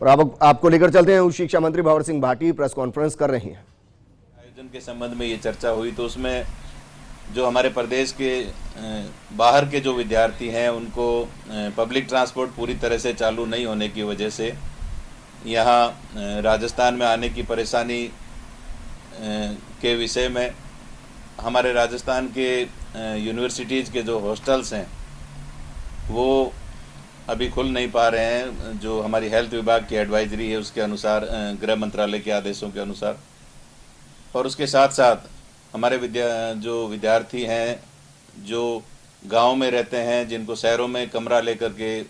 और अब आपको लेकर चलते हैं, उच्च शिक्षा मंत्री भंवर सिंह भाटी प्रेस कॉन्फ्रेंस कर रही हैं। आयोजन के संबंध में ये चर्चा हुई तो उसमें जो हमारे प्रदेश के बाहर के जो विद्यार्थी हैं उनको पब्लिक ट्रांसपोर्ट पूरी तरह से चालू नहीं होने की वजह से यहाँ राजस्थान में आने की परेशानी के विषय में हमारे राजस्थान के यूनिवर्सिटीज़ के जो हॉस्टल्स हैं वो अभी खुल नहीं पा रहे हैं। जो हमारी हेल्थ विभाग की एडवाइजरी है उसके अनुसार, गृह मंत्रालय के आदेशों के अनुसार, और उसके साथ साथ हमारे जो विद्यार्थी हैं जो गांव में रहते हैं, जिनको शहरों में कमरा लेकर के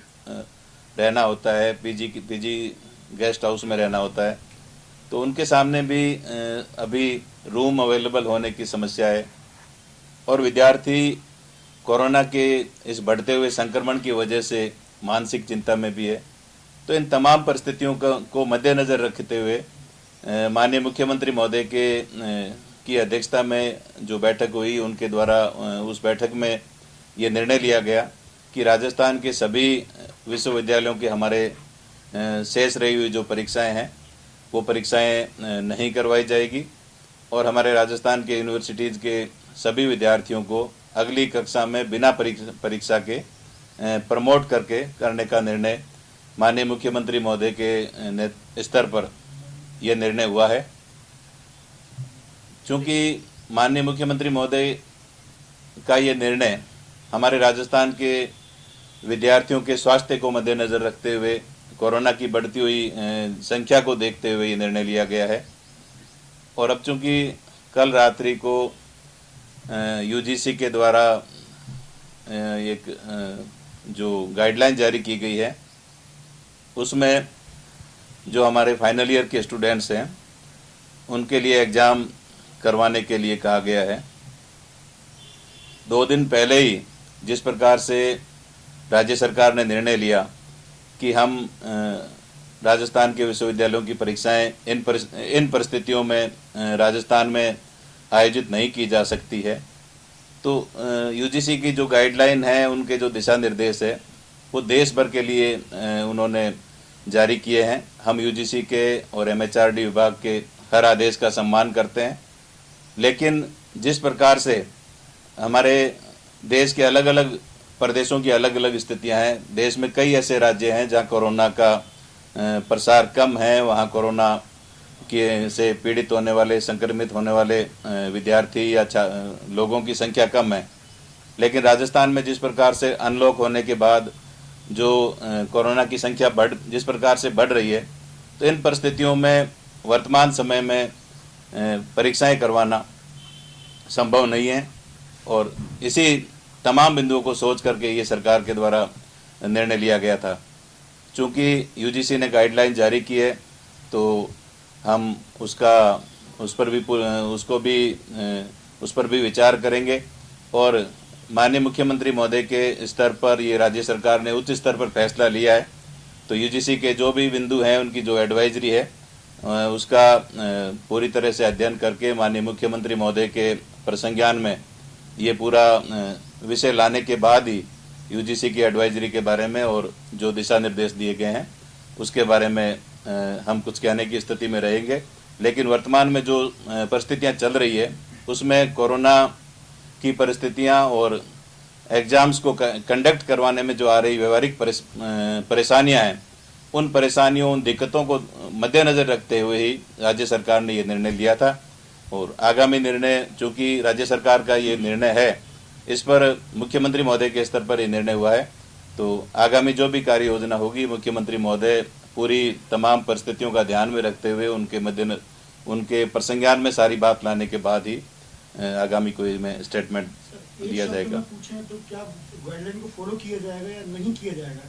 रहना होता है, पीजी गेस्ट हाउस में रहना होता है, तो उनके सामने भी अभी रूम अवेलेबल होने की समस्या है। और विद्यार्थी कोरोना के इस बढ़ते हुए संक्रमण की वजह से मानसिक चिंता में भी है। तो इन तमाम परिस्थितियों को मद्देनज़र रखते हुए माननीय मुख्यमंत्री महोदय की अध्यक्षता में जो बैठक हुई, उनके द्वारा उस बैठक में ये निर्णय लिया गया कि राजस्थान के सभी विश्वविद्यालयों के हमारे शेष रही हुई जो परीक्षाएं हैं वो परीक्षाएं नहीं करवाई जाएगी और हमारे राजस्थान के यूनिवर्सिटीज़ के सभी विद्यार्थियों को अगली कक्षा में बिना परीक्षा के प्रमोट करने का निर्णय माननीय मुख्यमंत्री महोदय के स्तर पर यह निर्णय हुआ है। चूँकि माननीय मुख्यमंत्री महोदय का ये निर्णय हमारे राजस्थान के विद्यार्थियों के स्वास्थ्य को मद्देनज़र रखते हुए, कोरोना की बढ़ती हुई संख्या को देखते हुए ये निर्णय लिया गया है। और अब चूँकि कल रात्रि को यूजीसी के द्वारा एक जो गाइडलाइन जारी की गई है उसमें जो हमारे फाइनल ईयर के स्टूडेंट्स हैं उनके लिए एग्ज़ाम करवाने के लिए कहा गया है। 2 दिन पहले ही जिस प्रकार से राज्य सरकार ने निर्णय लिया कि हम राजस्थान के विश्वविद्यालयों की परीक्षाएं इन परिस्थितियों में राजस्थान में आयोजित नहीं की जा सकती है, तो यूजीसी की जो गाइडलाइन है, उनके जो दिशा निर्देश है वो देश भर के लिए उन्होंने जारी किए हैं। हम यूजीसी के और एमएचआरडी विभाग के हर आदेश का सम्मान करते हैं, लेकिन जिस प्रकार से हमारे देश के अलग अलग प्रदेशों की अलग अलग स्थितियां हैं, देश में कई ऐसे राज्य हैं जहां कोरोना का प्रसार कम है, वहां कोरोना के से पीड़ित होने वाले, संक्रमित होने वाले विद्यार्थी या लोगों की संख्या कम है। लेकिन राजस्थान में जिस प्रकार से अनलॉक होने के बाद जो कोरोना की संख्या जिस प्रकार से बढ़ रही है, तो इन परिस्थितियों में वर्तमान समय में परीक्षाएं करवाना संभव नहीं है। और इसी तमाम बिंदुओं को सोच करके ये सरकार के द्वारा निर्णय लिया गया था। चूँकि यूजीसी ने गाइडलाइन जारी की है तो हम उस पर भी विचार करेंगे और माननीय मुख्यमंत्री महोदय के स्तर पर ये राज्य सरकार ने उच्च स्तर पर फैसला लिया है। तो यूजीसी के जो भी बिंदु हैं, उनकी जो एडवाइजरी है उसका पूरी तरह से अध्ययन करके माननीय मुख्यमंत्री महोदय के प्रसंज्ञान में ये पूरा विषय लाने के बाद ही यूजीसी की एडवाइजरी के बारे में और जो दिशा निर्देश दिए गए हैं उसके बारे में हम कुछ कहने की स्थिति में रहेंगे। लेकिन वर्तमान में जो परिस्थितियां चल रही है उसमें कोरोना की परिस्थितियां और एग्ज़ाम्स को कंडक्ट करवाने में जो आ रही व्यवहारिक परेशानियां हैं, उन परेशानियों, उन दिक्कतों को मद्देनज़र रखते हुए ही राज्य सरकार ने ये निर्णय लिया था। और आगामी निर्णय, चूँकि राज्य सरकार का ये निर्णय है, इस पर मुख्यमंत्री महोदय के स्तर पर ये निर्णय हुआ है, तो आगामी जो भी कार्य योजना होगी मुख्यमंत्री महोदय पूरी तमाम परिस्थितियों का ध्यान में रखते हुए उनके प्रसंज्ञान में सारी बात लाने के बाद ही आगामी कोई में स्टेटमेंट दिया जाएगा। पूछें तो क्या गाइडलाइन को फॉलो किया जाएगा या नहीं किया जाएगा?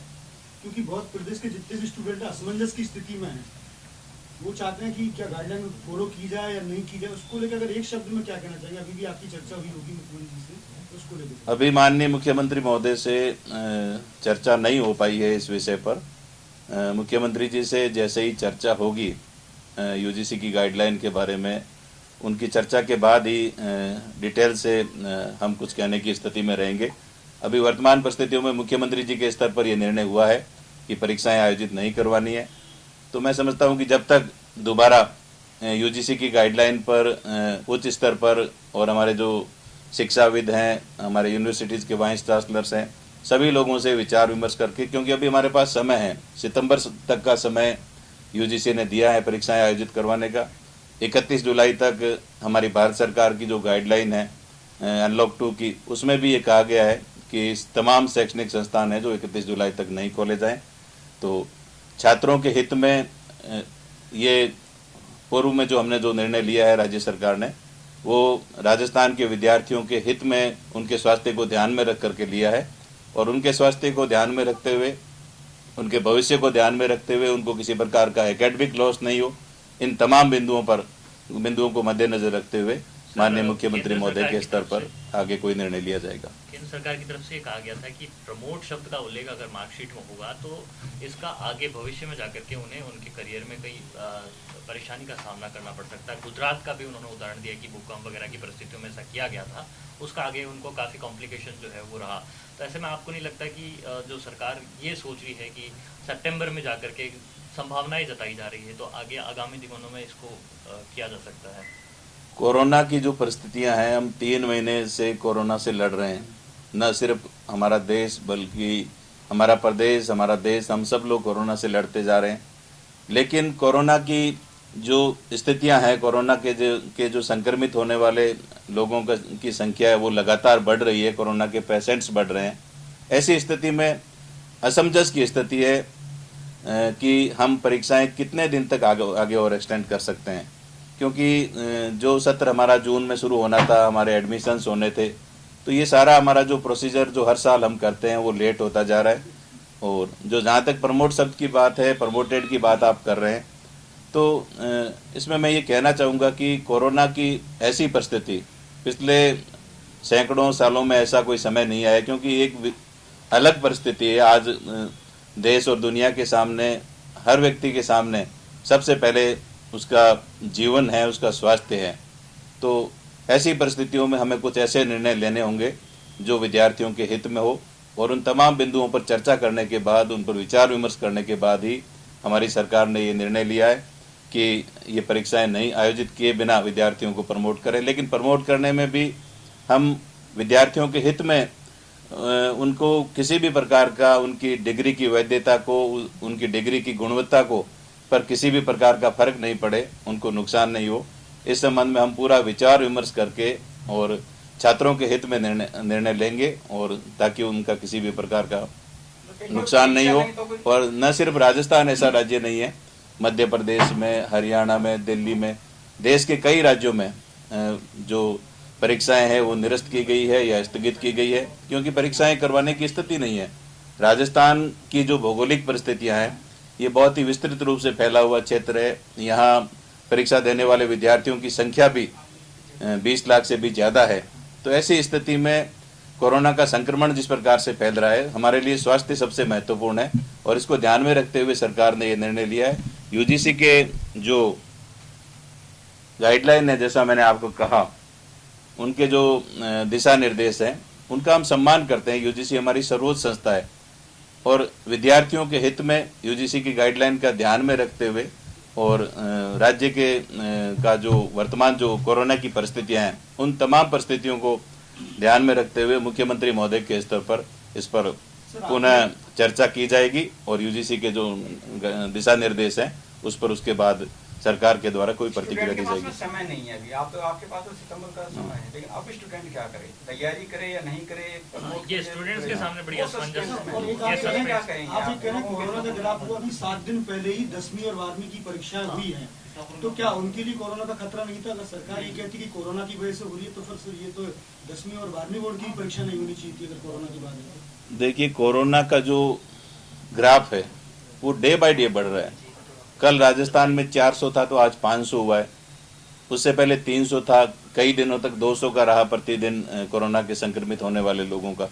क्योंकि बहुत प्रदेश के जितने भी स्टूडेंट असमंजस की स्थिति में हैं, वो चाहते हैं कि क्या गाइडलाइन को फॉलो की जाए या नहीं की जाए। उसको लेकर अगर एक शब्द में क्या कहना चाहिए? अभी भी आपकी चर्चा हुई होगी मुख्यमंत्री से, उसको लेकर। अभी माननीय मुख्यमंत्री महोदय से चर्चा नहीं हो पाई है इस विषय पर। मुख्यमंत्री जी से जैसे ही चर्चा होगी यूजीसी की गाइडलाइन के बारे में, उनकी चर्चा के बाद ही डिटेल से हम कुछ कहने की स्थिति में रहेंगे। अभी वर्तमान परिस्थितियों में मुख्यमंत्री जी के स्तर पर यह निर्णय हुआ है कि परीक्षाएं आयोजित नहीं करवानी है तो मैं समझता हूं कि जब तक दोबारा यूजीसी की गाइडलाइन पर उच्च स्तर पर और हमारे जो शिक्षाविद हैं, हमारे यूनिवर्सिटीज़ के वाइस चांसलर्स हैं, सभी लोगों से विचार विमर्श करके, क्योंकि अभी हमारे पास समय है, सितंबर तक का समय यूजीसी ने दिया है परीक्षाएं आयोजित करवाने का। 31 जुलाई तक हमारी भारत सरकार की जो गाइडलाइन है अनलॉक 2 की, उसमें भी ये कहा गया है कि तमाम शैक्षणिक संस्थान हैं जो 31 जुलाई तक नहीं खोले जाएं। तो छात्रों के हित में ये पूर्व में जो हमने जो निर्णय लिया है राज्य सरकार ने, वो राजस्थान के विद्यार्थियों के हित में उनके स्वास्थ्य को ध्यान में रख करके लिया है, और उनके स्वास्थ्य को ध्यान में रखते हुए, उनके भविष्य को ध्यान में रखते हुए, उनको किसी प्रकार का एकेडमिक लॉस नहीं हो, इन तमाम बिंदुओं को मद्देनजर रखते हुए माननीय मुख्यमंत्री महोदय के स्तर पर आगे कोई निर्णय लिया जाएगा। केंद्र सरकार की तरफ से कहा गया था कि प्रमोट शब्द का उल्लेख अगर मार्कशीट में होगा तो इसका आगे भविष्य में जाकर के उन्हें उनके करियर में कई परेशानी का सामना करना पड़ सकता है। गुजरात का भी उन्होंने उदाहरण दिया कि भूकंप वगैरह की परिस्थितियों में ऐसा किया गया था, उसका आगे उनको काफ़ी कॉम्प्लिकेशन जो है वो रहा। तो ऐसे में आपको नहीं लगता कि जो सरकार ये सोच रही है कि सितंबर में जाकर के संभावनाएं जताई जा रही है, तो आगे आगामी दिनों में इसको किया जा सकता है? कोरोना की जो परिस्थितियां हैं, हम 3 महीने से कोरोना से लड़ रहे हैं। न सिर्फ हमारा देश बल्कि हमारा प्रदेश, हमारा देश, हम सब लोग कोरोना से लड़ते जा रहे हैं। लेकिन कोरोना की जो स्थितियां हैं, कोरोना के जो संक्रमित होने वाले लोगों की संख्या है वो लगातार बढ़ रही है, कोरोना के पेशेंट्स बढ़ रहे हैं। ऐसी स्थिति में असमंजस की स्थिति है कि हम परीक्षाएं कितने दिन तक आगे और एक्सटेंड कर सकते हैं, क्योंकि जो सत्र हमारा जून में शुरू होना था, हमारे एडमिशन्स होने थे, तो ये सारा हमारा जो प्रोसीजर जो हर साल हम करते हैं वो लेट होता जा रहा है। और जो जहाँ तक प्रमोट शब्द की बात है, प्रमोटेड की बात आप कर रहे हैं, तो इसमें मैं ये कहना चाहूँगा कि कोरोना की ऐसी परिस्थिति पिछले सैकड़ों सालों में ऐसा कोई समय नहीं आया, क्योंकि एक अलग परिस्थिति है। आज देश और दुनिया के सामने, हर व्यक्ति के सामने सबसे पहले उसका जीवन है, उसका स्वास्थ्य है। तो ऐसी परिस्थितियों में हमें कुछ ऐसे निर्णय लेने होंगे जो विद्यार्थियों के हित में हो, और उन तमाम बिंदुओं पर चर्चा करने के बाद, उन पर विचार विमर्श करने के बाद ही हमारी सरकार ने ये निर्णय लिया है कि ये परीक्षाएं नहीं आयोजित किए बिना विद्यार्थियों को प्रमोट करें। लेकिन प्रमोट करने में भी हम विद्यार्थियों के हित में उनको किसी भी प्रकार का, उनकी डिग्री की वैधता को, उनकी डिग्री की गुणवत्ता को पर किसी भी प्रकार का फर्क नहीं पड़े, उनको नुकसान नहीं हो, इस संबंध में हम पूरा विचार विमर्श करके और छात्रों के हित में निर्णय लेंगे, और ताकि उनका किसी भी प्रकार का नुकसान नहीं हो। और न सिर्फ राजस्थान ऐसा राज्य नहीं है, मध्य प्रदेश में, हरियाणा में, दिल्ली में, देश के कई राज्यों में जो परीक्षाएं हैं वो निरस्त की गई है या स्थगित की गई है, क्योंकि परीक्षाएं करवाने की स्थिति नहीं है। राजस्थान की जो भौगोलिक परिस्थितियां हैं, ये बहुत ही विस्तृत रूप से फैला हुआ क्षेत्र है। यहाँ परीक्षा देने वाले विद्यार्थियों की संख्या भी 20 लाख से भी ज़्यादा है। तो ऐसी स्थिति में कोरोना का संक्रमण जिस प्रकार से फैल रहा है, हमारे लिए स्वास्थ्य सबसे महत्वपूर्ण है, और इसको ध्यान में रखते हुए सरकार ने ये निर्णय लिया है। यूजीसी के जो गाइडलाइन है, जैसा मैंने आपको कहा, उनके जो दिशा निर्देश हैं उनका हम सम्मान करते हैं। यूजीसी हमारी सर्वोच्च संस्था है, और विद्यार्थियों के हित में यूजीसी की गाइडलाइन का ध्यान में रखते हुए और राज्य के का जो वर्तमान जो कोरोना की परिस्थितियां हैं, उन तमाम परिस्थितियों को ध्यान में रखते हुए मुख्यमंत्री महोदय के स्तर पर इस पर पुनः चर्चा की जाएगी, और यूजीसी के जो दिशा निर्देश हैं उस पर उसके बाद सरकार के द्वारा कोई प्रतिक्रिया दी जाएगी। समय नहीं है अभी, आप तो आपके पास तो सितंबर का समय है, लेकिन अब स्टूडेंट क्या करे, तैयारी करे या नहीं करे? ये स्टूडेंट्स के सामने बड़ी असमंजस क्या करेंगे? आप ये कह रहे हैं कोरोना के खिलाफ हुआ अभी 7 दिन पहले ही 10वीं और 12वीं की परीक्षाएं हुई हैं, तो क्या उनके लिए कोरोना का खतरा नहीं था? अगर सरकार ये कहती कि कोरोना की वजह से हो रही है, तो फिर ये तो 10वीं और 12वीं बोर्ड की परीक्षा नहीं होनी चाहिए थी अगर कोरोना की बात है। देखिए, कोरोना का जो ग्राफ है वो डे बाय डे बढ़ रहा है। कल राजस्थान में 400 था तो आज 500 हुआ है, उससे पहले 300 था, कई दिनों तक 200 का रहा प्रतिदिन कोरोना के संक्रमित होने वाले लोगों का।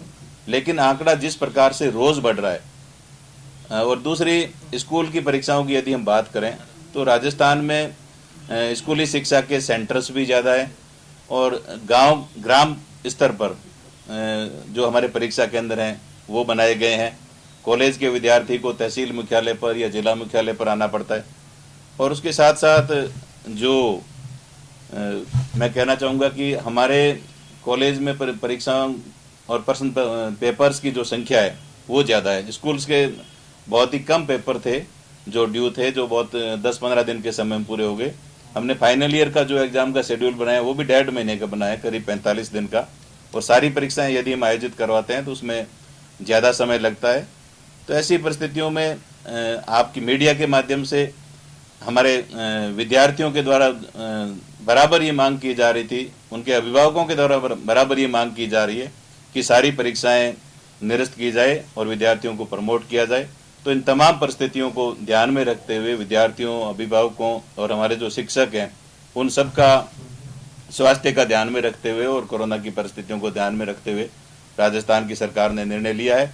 लेकिन आंकड़ा जिस प्रकार से रोज बढ़ रहा है, और दूसरी स्कूल की परीक्षाओं की यदि हम बात करें तो राजस्थान में स्कूली शिक्षा के सेंटर्स भी ज़्यादा है, और ग्राम स्तर पर जो हमारे परीक्षा केंद्र हैं वो बनाए गए हैं, कॉलेज के विद्यार्थी को तहसील मुख्यालय पर या जिला मुख्यालय पर आना पड़ता है। और उसके साथ साथ जो मैं कहना चाहूँगा कि हमारे कॉलेज में परीक्षाओं और प्रश्न पेपर्स की जो संख्या है वो ज़्यादा है। स्कूल्स के बहुत ही कम पेपर थे जो ड्यू थे, जो बहुत 10-15 दिन के समय में पूरे हो गए। हमने फाइनल ईयर का जो एग्ज़ाम का शेड्यूल बनाया वो भी 1.5 महीने का बनाया, करीब 45 दिन का। और सारी परीक्षाएं यदि हम आयोजित करवाते हैं तो उसमें ज़्यादा समय लगता है। तो ऐसी परिस्थितियों में आपकी मीडिया के माध्यम से हमारे विद्यार्थियों के द्वारा बराबर ये मांग की जा रही थी, उनके अभिभावकों के द्वारा बराबर ये मांग की जा रही है कि सारी परीक्षाएं निरस्त की जाए और विद्यार्थियों को प्रमोट किया जाए। तो इन तमाम परिस्थितियों को ध्यान में रखते हुए विद्यार्थियों, अभिभावकों और हमारे जो शिक्षक हैं उन सब का स्वास्थ्य का ध्यान में रखते हुए और कोरोना की परिस्थितियों को ध्यान में रखते हुए राजस्थान की सरकार ने निर्णय लिया है